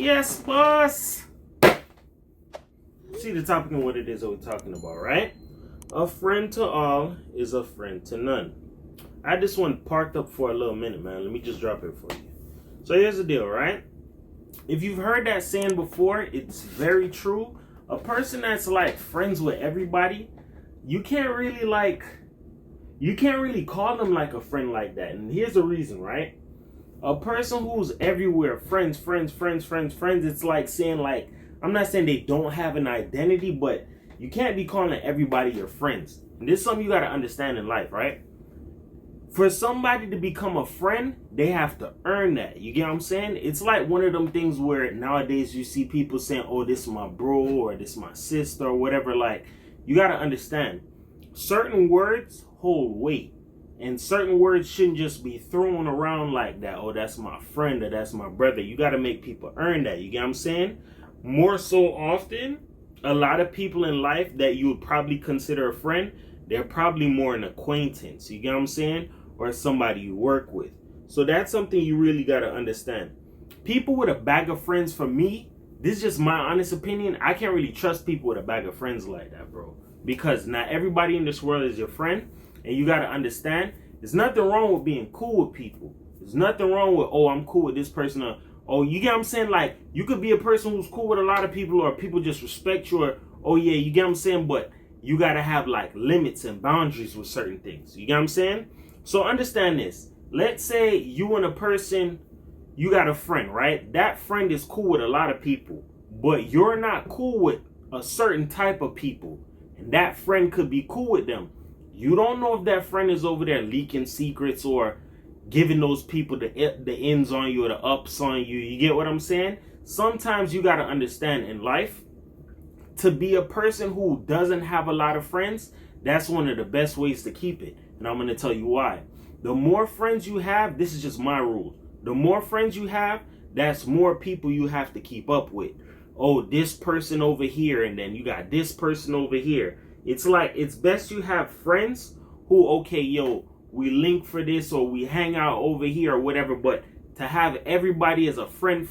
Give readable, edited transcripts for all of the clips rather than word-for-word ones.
Yes, boss. See the topic and what it is that we're talking about, right? A friend to all is a friend to none. I had this one parked up for a little minute, man. Let me just drop it for you. So here's the deal, right? If you've heard that saying before, it's very true. A person that's like friends with everybody, you can't really call them like a friend like that. And here's the reason, right? A person who's everywhere, friends, it's like saying, like, I'm not saying they don't have an identity, but you can't be calling everybody your friends. And this is something you got to understand in life, right? For somebody to become a friend, they have to earn that. You get what I'm saying? It's like one of them things where nowadays you see people saying, oh, this is my bro or this is my sister or whatever. Like, you got to understand, certain words hold weight. And certain words shouldn't just be thrown around like that. Oh, that's my friend or that's my brother. You got to make people earn that. You get what I'm saying? More so often, a lot of people in life that you would probably consider a friend, they're probably more an acquaintance. You get what I'm saying? Or somebody you work with. So that's something you really got to understand. People with a bag of friends, for me, this is just my honest opinion. I can't really trust people with a bag of friends like that, bro. Because not everybody in this world is your friend. And you got to understand, there's nothing wrong with being cool with people. There's nothing wrong with, oh, I'm cool with this person. Or, oh, you get what I'm saying? Like, you could be a person who's cool with a lot of people, or people just respect you. Or, oh, yeah, you get what I'm saying? But you got to have, like, limits and boundaries with certain things. You get what I'm saying? So understand this. Let's say you and a person, you got a friend, right? That friend is cool with a lot of people. But you're not cool with a certain type of people. And that friend could be cool with them. You don't know if that friend is over there leaking secrets or giving those people the ends on you or the ups on you. You get what I'm saying? Sometimes you got to understand in life, to be a person who doesn't have a lot of friends, that's one of the best ways to keep it. And I'm going to tell you why. The more friends you have, this is just my rule. The more friends you have, that's more people you have to keep up with. Oh, this person over here, and then you got this person over here. It's like, it's best you have friends who, okay, yo, we link for this or we hang out over here or whatever, but to have everybody as a friend,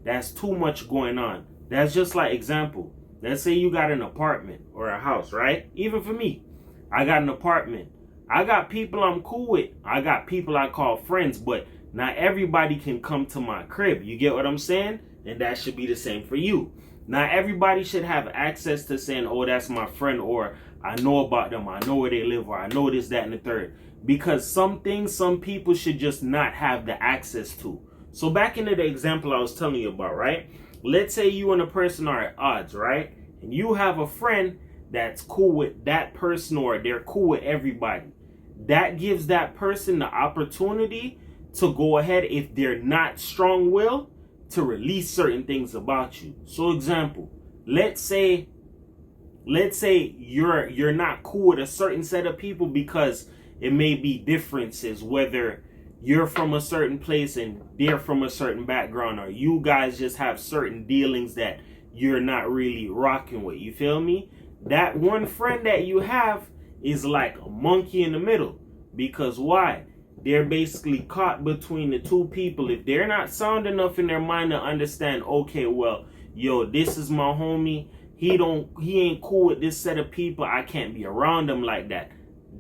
that's too much going on. That's just like, example, let's say you got an apartment or a house, right? Even for me, I got an apartment. I got people I'm cool with. I got people I call friends, but not everybody can come to my crib. You get what I'm saying? And that should be the same for you. Not everybody should have access to saying, oh, that's my friend, or I know about them, I know where they live, or I know this, that, and the third. Because some things, some people should just not have the access to. So back into the example I was telling you about, right? Let's say you and a person are at odds, right? And you have a friend that's cool with that person, or they're cool with everybody. That gives that person the opportunity to go ahead, if they're not strong-willed, to release certain things about you. So example, let's say you're not cool with a certain set of people because it may be differences, whether you're from a certain place and they're from a certain background, or you guys just have certain dealings that you're not really rocking with. You feel me? That one friend that you have is like a monkey in the middle. Because why? They're basically caught between the two people. If they're not sound enough in their mind to understand, okay, well, yo, this is my homie. He ain't cool with this set of people. I can't be around them like that.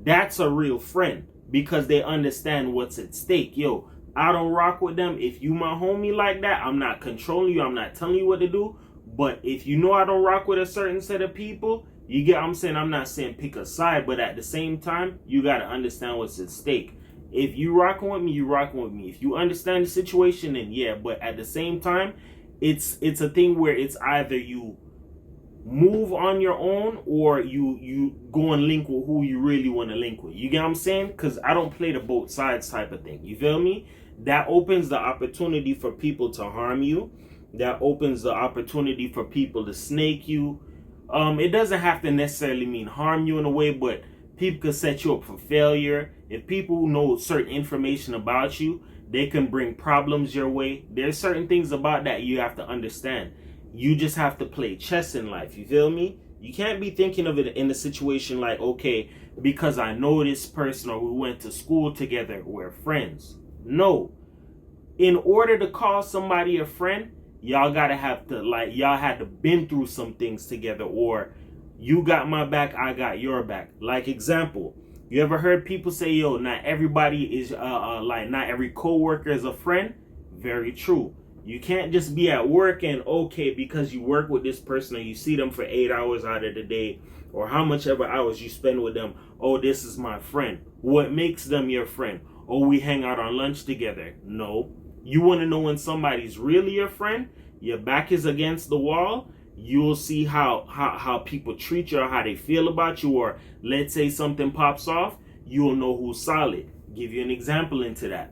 That's a real friend, because they understand what's at stake. Yo, I don't rock with them. If you my homie like that, I'm not controlling you. I'm not telling you what to do. But if you know I don't rock with a certain set of people, you get what I'm saying? I'm not saying pick a side, but at the same time, you got to understand what's at stake. If you rocking with me, you rocking with me. If you understand the situation, then yeah. But at the same time, it's a thing where it's either you move on your own, or you go and link with who you really want to link with. You get what I'm saying? Because I don't play the both sides type of thing. You feel me? That opens the opportunity for people to harm you. That opens the opportunity for people to snake you. It doesn't have to necessarily mean harm you in a way, but people can set you up for failure. If people know certain information about you, they can bring problems your way. There's certain things about that you have to understand. You just have to play chess in life. You feel me? You can't be thinking of it in a situation like, okay, because I know this person or we went to school together, we're friends. No. In order to call somebody a friend, y'all gotta have to like y'all had to been through some things together, or you got my back, I got your back. Like example, you ever heard people say, "Yo, not everybody is like not every coworker is a friend." Very true. You can't just be at work and okay because you work with this person or you see them for 8 hours out of the day or how much ever hours you spend with them. Oh, this is my friend. What makes them your friend? Oh, we hang out on lunch together. No. You want to know when somebody's really your friend? Your back is against the wall. You'll see how people treat you or how they feel about you, or let's say something pops off, you'll know who's solid. Give you an example into that.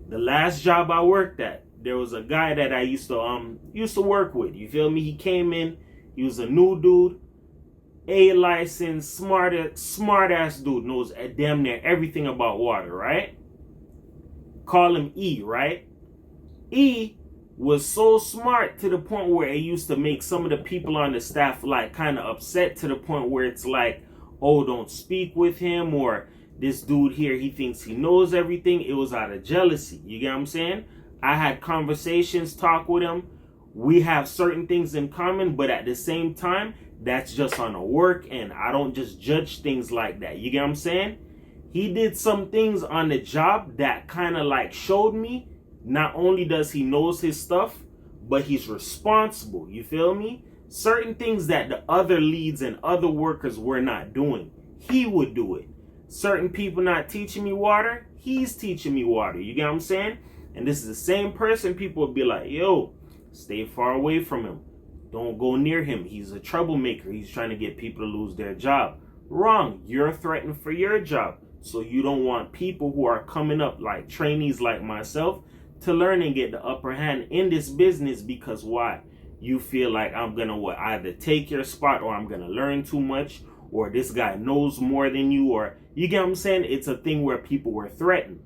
The last job I worked at, there was a guy that I used to work with. You feel me? He came in, he was a new dude, A license, smart ass dude, knows damn near everything about water, right? Call him E, right? E was so smart to the point where it used to make some of the people on the staff like kind of upset, to the point where it's like, oh, don't speak with him, or this dude here, he thinks he knows everything. It was out of jealousy. You get what I'm saying? I had conversations, talk with him. We have certain things in common, but at the same time, that's just on a work end. I don't just judge things like that. You get what I'm saying? He did some things on the job that kind of like showed me not only does he knows his stuff, but he's responsible. You feel me? Certain things that the other leads and other workers were not doing, he would do it. Certain people not teaching me water, he's teaching me water. You get what I'm saying? And this is the same person people would be like, yo, stay far away from him. Don't go near him. He's a troublemaker. He's trying to get people to lose their job. Wrong. You're threatened for your job. So you don't want people who are coming up like trainees like myself to learn and get the upper hand in this business, because why? You feel like I'm going to either take your spot, or I'm going to learn too much, or this guy knows more than you, or you get what I'm saying? It's a thing where people were threatened.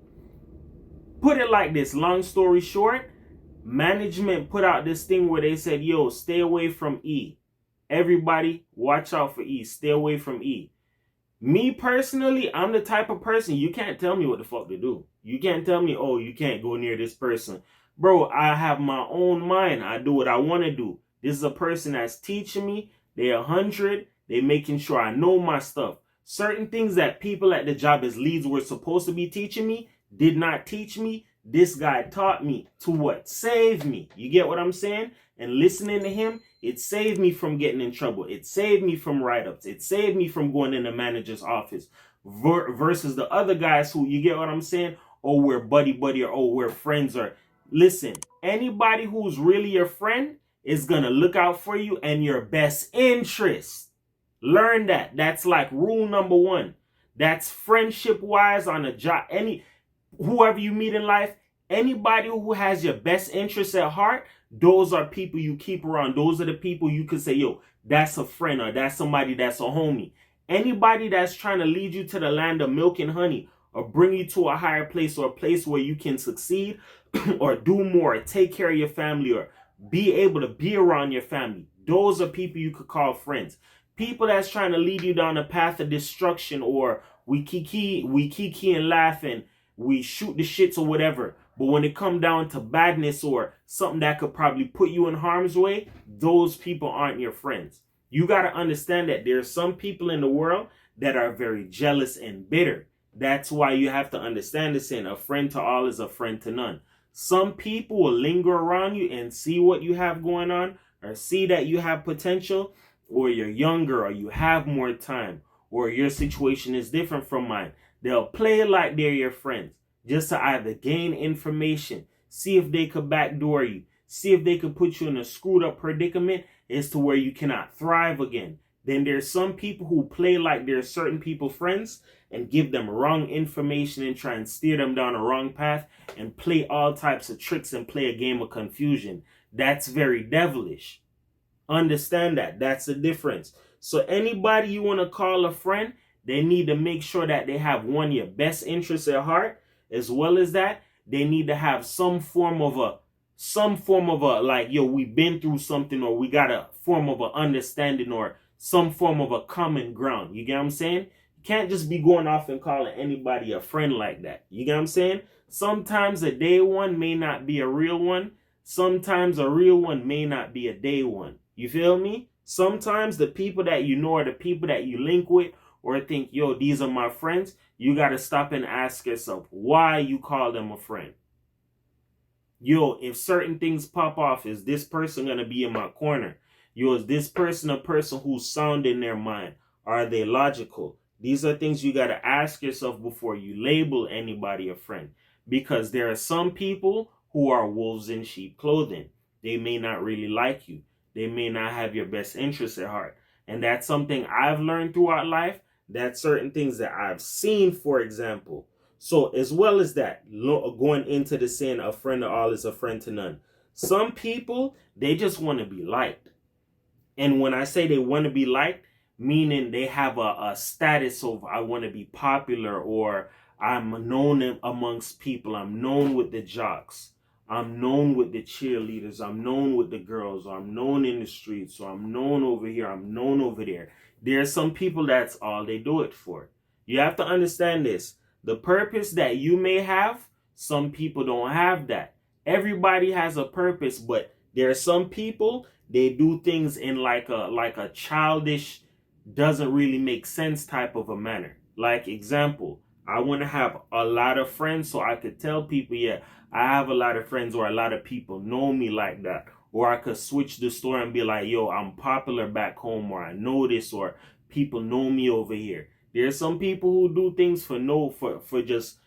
Put it like this, long story short, management put out this thing where they said, yo, stay away from E. Everybody, watch out for E. Stay away from E. Me personally, I'm the type of person, you can't tell me what the fuck to do. You can't tell me, oh, you can't go near this person. Bro, I have my own mind. I do what I want to do. This is a person that's teaching me. They're 100. They're making sure I know my stuff. Certain things that people at the job as leads were supposed to be teaching me did not teach me. This guy taught me to what? Save me. You get what I'm saying? And listening to him, it saved me from getting in trouble. It saved me from write-ups. It saved me from going in the manager's office versus the other guys who, you get what I'm saying? Oh, we're buddy, or oh, we're friends. Or listen, anybody who's really your friend is going to look out for you and your best interest. Learn that. That's like rule number one. That's friendship-wise on a job. Whoever you meet in life, anybody who has your best interests at heart, those are people you keep around. Those are the people you could say, yo, that's a friend, or that's somebody that's a homie. Anybody that's trying to lead you to the land of milk and honey, or bring you to a higher place, or a place where you can succeed or do more, or take care of your family, or be able to be around your family. Those are people you could call friends. People that's trying to lead you down a path of destruction, or we kiki and laugh and we shoot the shits or whatever. But when it come down to badness or something that could probably put you in harm's way, those people aren't your friends. You got to understand that there's some people in the world that are very jealous and bitter. That's why you have to understand this saying, a friend to all is a friend to none. Some people will linger around you and see what you have going on, or see that you have potential, or you're younger, or you have more time, or your situation is different from mine. They'll play like they're your friends just to either gain information, see if they could backdoor you, see if they could put you in a screwed up predicament as to where you cannot thrive again. Then there's some people who play like they're certain people friends and give them wrong information and try and steer them down a wrong path and play all types of tricks and play a game of confusion. That's very devilish. Understand that. That's the difference. So anybody you want to call a friend, they need to make sure that they have one, your best interests at heart, as well as that they need to have some form of a like, yo, we've been through something, or we got a form of an understanding, or some form of a common ground. You get what I'm saying? You can't just be going off and calling anybody a friend like that. You get what I'm saying? Sometimes a day one may not be a real one. Sometimes a real one may not be a day one. You feel me? Sometimes the people that you know are the people that you link with or think, yo, these are my friends. You got to stop and ask yourself why you call them a friend. Yo, if certain things pop off, is this person going to be in my corner? Yo, is this person a person who's sound in their mind? Are they logical? These are things you got to ask yourself before you label anybody a friend. Because there are some people who are wolves in sheep clothing. They may not really like you. They may not have your best interests at heart. And that's something I've learned throughout life. That's certain things that I've seen, for example. So as well as that, going into the saying, a friend to all is a friend to none. Some people, they just want to be liked. And when I say they want to be liked, meaning they have a status of, I want to be popular, or I'm known amongst people. I'm known with the jocks. I'm known with the cheerleaders. I'm known with the girls. Or I'm known in the streets. Or I'm known over here. I'm known over there. There are some people that's all they do it for. You have to understand this. The purpose that you may have, some people don't have that. Everybody has a purpose, but there are some people, they do things in like a childish, doesn't really make sense type of a manner. Like example, I want to have a lot of friends so I could tell people, yeah, I have a lot of friends, or a lot of people know me like that. Or I could switch the story and be like, yo, I'm popular back home, or I know this, or people know me over here. There's some people who do things for just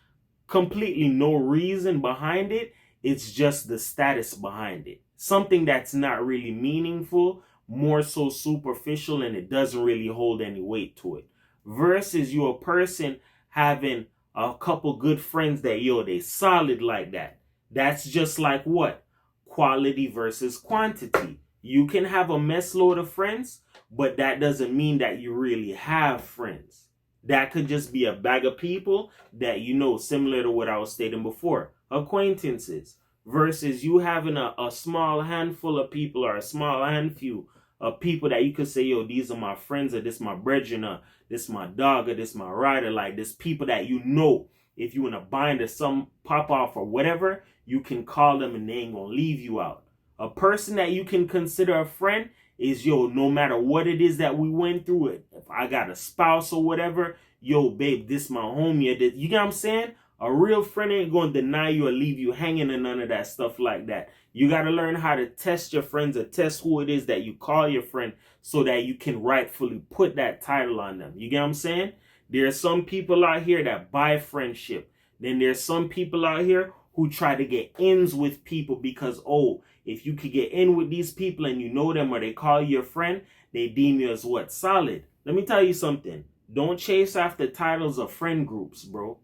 completely no reason behind it. It's just the status behind it. Something that's not really meaningful, more so superficial, and it doesn't really hold any weight to it. Versus you a person having a couple good friends that, yo, they solid like that. That's just like what? Quality versus quantity. You can have a mess load of friends, but that doesn't mean that you really have friends. That could just be a bag of people that you know, similar to what I was stating before. Acquaintances. Versus you having a small handful of people, or a small handful of people that you could say, yo, these are my friends, or this my brethren, or this my dog, or this my rider. Like this people that you know, if you in a bind or some pop off or whatever, you can call them and they ain't gonna leave you out. A person that you can consider a friend is, yo, no matter what it is that we went through it. If I got a spouse or whatever, yo, babe, this my homie. You get what I'm saying? A real friend ain't going to deny you or leave you hanging and none of that stuff like that. You got to learn how to test your friends, or test who it is that you call your friend, so that you can rightfully put that title on them. You get what I'm saying? There are some people out here that buy friendship. Then there's some people out here who try to get ins with people because, oh, if you could get in with these people and you know them, or they call you a friend, they deem you as what? Solid. Let me tell you something. Don't chase after titles of friend groups, bro.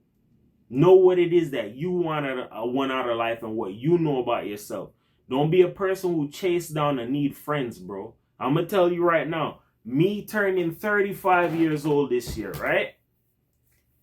Know what it is that you want out of life and what you know about yourself. Don't be a person who chase down and need friends, bro. I'm going to tell you right now, me turning 35 years old this year, right?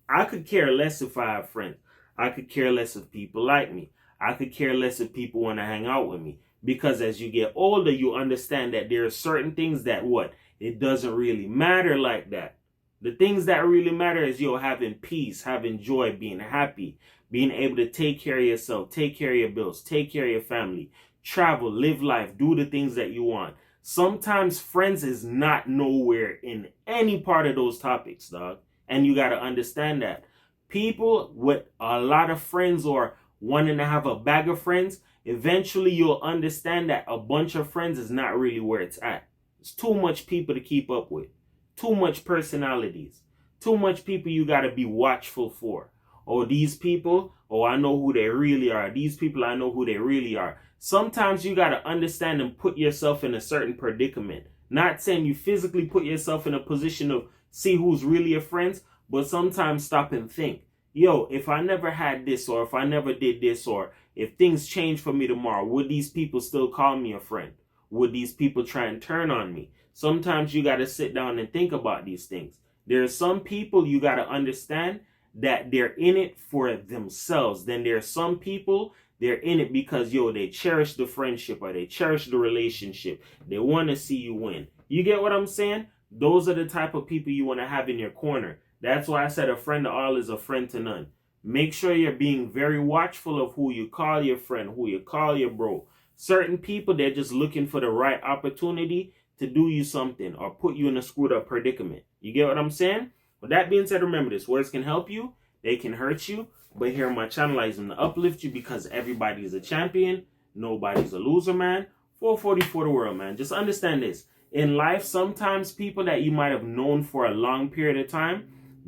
I could care less if I have friends. I could care less if people like me. I could care less if people want to hang out with me. Because as you get older, you understand that there are certain things that what? It doesn't really matter like that. The things that really matter is, yo, having peace, having joy, being happy, being able to take care of yourself, take care of your bills, take care of your family, travel, live life, do the things that you want. Sometimes friends is not nowhere in any part of those topics, dog. And you got to understand that. People with a lot of friends, or wanting to have a bag of friends, eventually you'll understand that a bunch of friends is not really where it's at. It's too much people to keep up with. Too much personalities. Too much people you got to be watchful for. Oh, these people, oh, I know who they really are. These people, I know who they really are. Sometimes you got to understand and put yourself in a certain predicament. Not saying you physically put yourself in a position of see who's really your friends, but sometimes stop and think. Yo, if I never had this, or if I never did this, or if things change for me tomorrow, would these people still call me a friend? Would these people try and turn on me? Sometimes you got to sit down and think about these things. There are some people you got to understand that they're in it for themselves. Then there are some people, they're in it because, yo, they cherish the friendship, or they cherish the relationship. They want to see you win. You get what I'm saying? Those are the type of people you want to have in your corner. That's why I said a friend to all is a friend to none. Make sure you're being very watchful of who you call your friend, who you call your bro. Certain people, they're just looking for the right opportunity to do you something or put you in a screwed up predicament. You get what I'm saying? With that being said, remember this. Words can help you. They can hurt you. But here on my channel, I use them to uplift you because everybody is a champion. Nobody's a loser, man. 444 the world, man. Just understand this. In life, sometimes people that you might have known for a long period of time,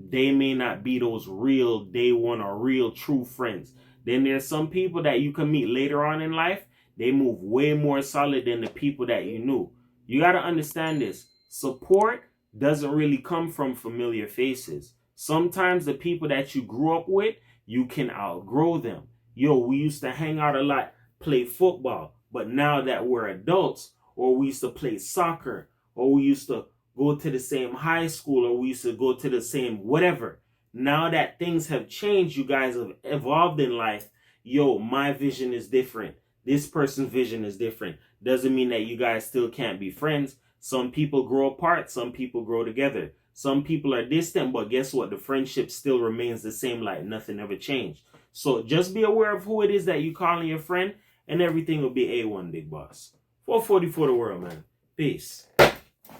they may not be those real day one or real true friends. Then there's some people that you can meet later on in life. They move way more solid than the people that you knew. You got to understand this. Support doesn't really come from familiar faces. Sometimes the people that you grew up with, you can outgrow them. Yo, we used to hang out a lot, play football. But now that we're adults, or we used to play soccer, or we used to go to the same high school, or we used to go to the same whatever. Now that things have changed, you guys have evolved in life. Yo, my vision is different. This person's vision is different. Doesn't mean that you guys still can't be friends. Some people grow apart. Some people grow together. Some people are distant, but guess what? The friendship still remains the same, like nothing ever changed. So just be aware of who it is that you calling your friend, and everything will be A1, big boss. 444 the world, man. Peace.